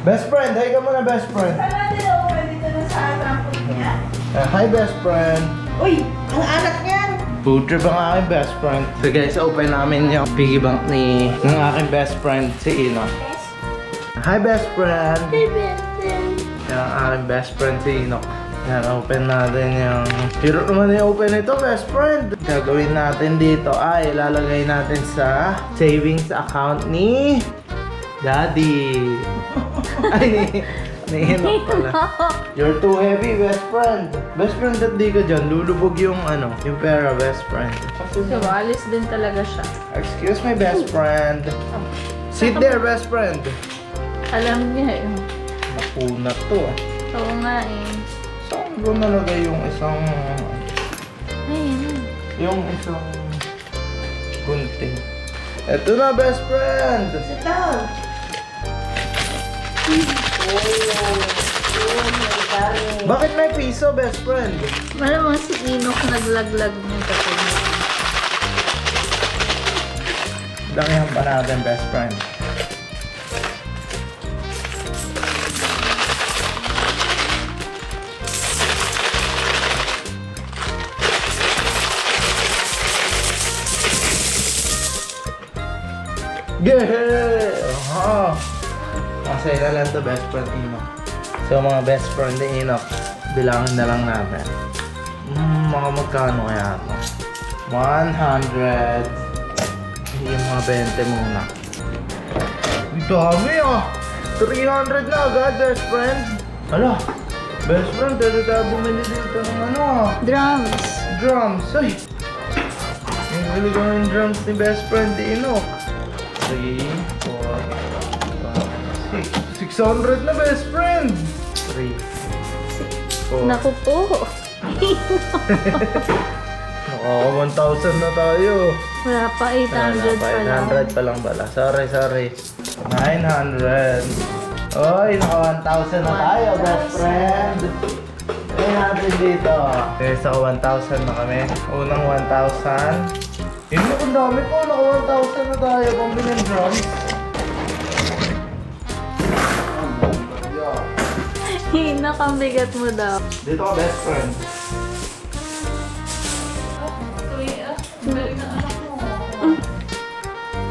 Best friend, hi ka muna, best friend. Saan natin open dito na sa trampoline niya? Hi, best friend. Uy, ang anak niyan! Food trip ang aking best friend. So guys, open namin yung piggy bank ng aking best friend, si Ino. Hi, best friend. Yan ang aking best friend, si Ino. Yan, open natin yung... Hiro naman yung open ito, best friend. Gagawin natin dito ay ilalagay natin sa savings account ni Daddy. Ay, ni Ino pala. You're too heavy, best friend. Best friend, at di ka dyan. Lulubog yung yung pera, best friend. So, alis din talaga siya. Excuse me, best friend. Sit there, best friend. Alam niya eh. Nakunat to. Oo nga eh. Saan ko nalagay yung isang... Ayun. yung isang... gunting? Eto na, best friend! Sit down! Bakit may piso, best friend? Malamang si Inok naglaglag niya kapag. Langihan pa natin, best friend. Yeah! Aha! Masaya na lang to, best friend Inok. So mga best friend ni Inok, bilangin na lang natin. Mga magkano kaya ito? 100. Yung mga 20 muna. Ang dami ah! 300 na agad, best friend. Ala, best friend, dito tayo bumili dito ng Drums. drums. Ay! Bili ko ng drums ni best friend ni Inok. 3, 4, 5, 6. 600 na, best friend! 3, 4. Naku po. Naka 1,000 na tayo. Wala pa, 800 pa lang. 500 pa lang pala. Sorry. 900. Oy, naka 1,000 na tayo, best friend. Ay natin dito. Okay, so 1,000 na kami. Unang 1,000. Hindi ko dami po. Naka 1,000 na tayo. Pambili ng drums. Inok, ang bigat mo daw. Dito ka, best friend.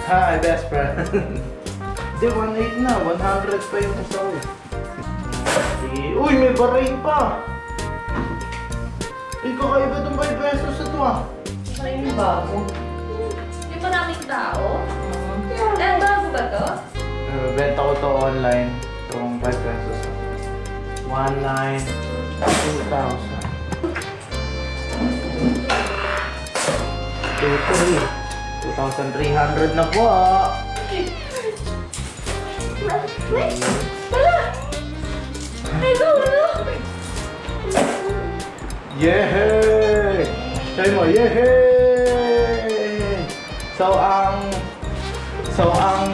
Hi, best friend. Hindi, 1.8 na. 100 pa yung isa. Uy, may barain pa. Ay, kakaiba itong 5 pesos ito ah. May bago. Di maraming tao? Eh, bago ba to? Benta ko to online. Itong 5 pesos. 1,900. 2,000. 2,300 na po ah. Yehey! Sabi mo, yehey! So ang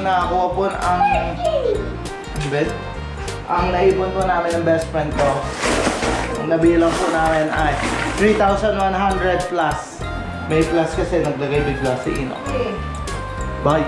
nakuha po ang naipon po namin ng best friend ko, ang nabilang po namin ay 3,100 plus. May plus kasi naglagay bigla si Ino. Bye!